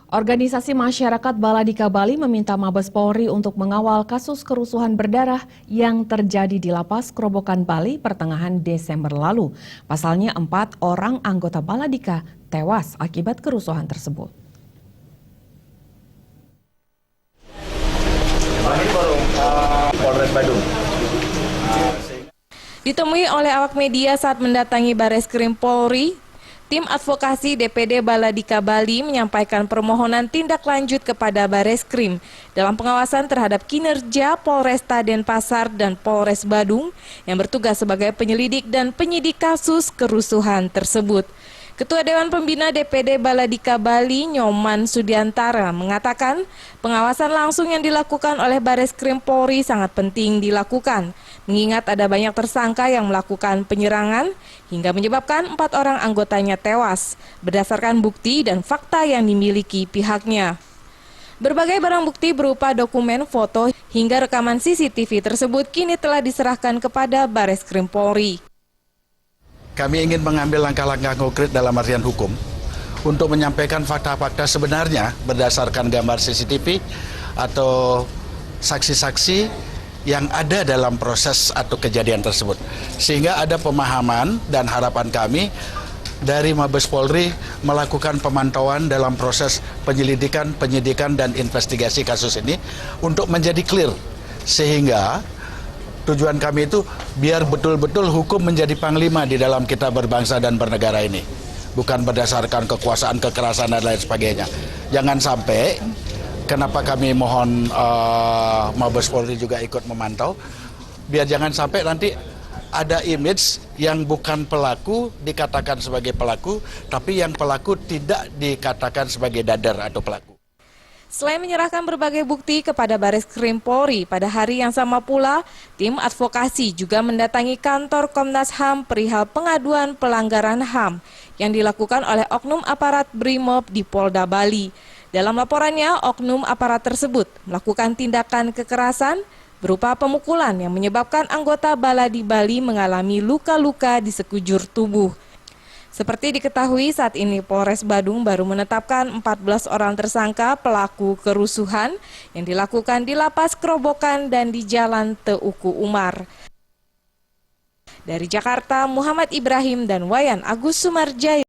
Organisasi Masyarakat Baladika Bali meminta Mabes Polri untuk mengawal kasus kerusuhan berdarah yang terjadi di Lapas Kerobokan Bali pertengahan Desember lalu. Pasalnya 4 orang anggota Baladika tewas akibat kerusuhan tersebut. Polres Badung. Ditemui oleh awak media saat mendatangi Bareskrim Polri, tim advokasi DPD Baladika Bali menyampaikan permohonan tindak lanjut kepada Bareskrim dalam pengawasan terhadap kinerja Polresta Denpasar dan Polres Badung yang bertugas sebagai penyelidik dan penyidik kasus kerusuhan tersebut. Ketua Dewan Pembina DPD Baladika Bali, Nyoman Sudiantara, mengatakan pengawasan langsung yang dilakukan oleh Bareskrim Polri sangat penting dilakukan, mengingat ada banyak tersangka yang melakukan penyerangan hingga menyebabkan 4 orang anggotanya tewas, berdasarkan bukti dan fakta yang dimiliki pihaknya. Berbagai barang bukti berupa dokumen, foto, hingga rekaman CCTV tersebut kini telah diserahkan kepada Bareskrim Polri. Kami ingin mengambil langkah-langkah konkret dalam artian hukum untuk menyampaikan fakta-fakta sebenarnya berdasarkan gambar CCTV atau saksi-saksi yang ada dalam proses atau kejadian tersebut. Sehingga ada pemahaman dan harapan kami dari Mabes Polri melakukan pemantauan dalam proses penyelidikan, penyidikan, dan investigasi kasus ini untuk menjadi clear. Sehingga tujuan kami itu biar betul-betul hukum menjadi panglima di dalam kita berbangsa dan bernegara ini. Bukan berdasarkan kekuasaan, kekerasan, dan lain sebagainya. Jangan sampai, kenapa kami mohon Mabes Polri juga ikut memantau, biar jangan sampai nanti ada image yang bukan pelaku dikatakan sebagai pelaku, tapi yang pelaku tidak dikatakan sebagai dadar atau pelaku. Selain menyerahkan berbagai bukti kepada Bareskrim Polri, pada hari yang sama pula, tim advokasi juga mendatangi kantor Komnas HAM perihal pengaduan pelanggaran HAM yang dilakukan oleh oknum aparat Brimob di Polda Bali. Dalam laporannya, oknum aparat tersebut melakukan tindakan kekerasan berupa pemukulan yang menyebabkan anggota Baladi Bali mengalami luka-luka di sekujur tubuh. Seperti diketahui, saat ini Polres Badung baru menetapkan 14 orang tersangka pelaku kerusuhan yang dilakukan di Lapas Kerobokan dan di Jalan Teuku Umar. Dari Jakarta, Muhammad Ibrahim dan Wayan Agus Sumarjaya.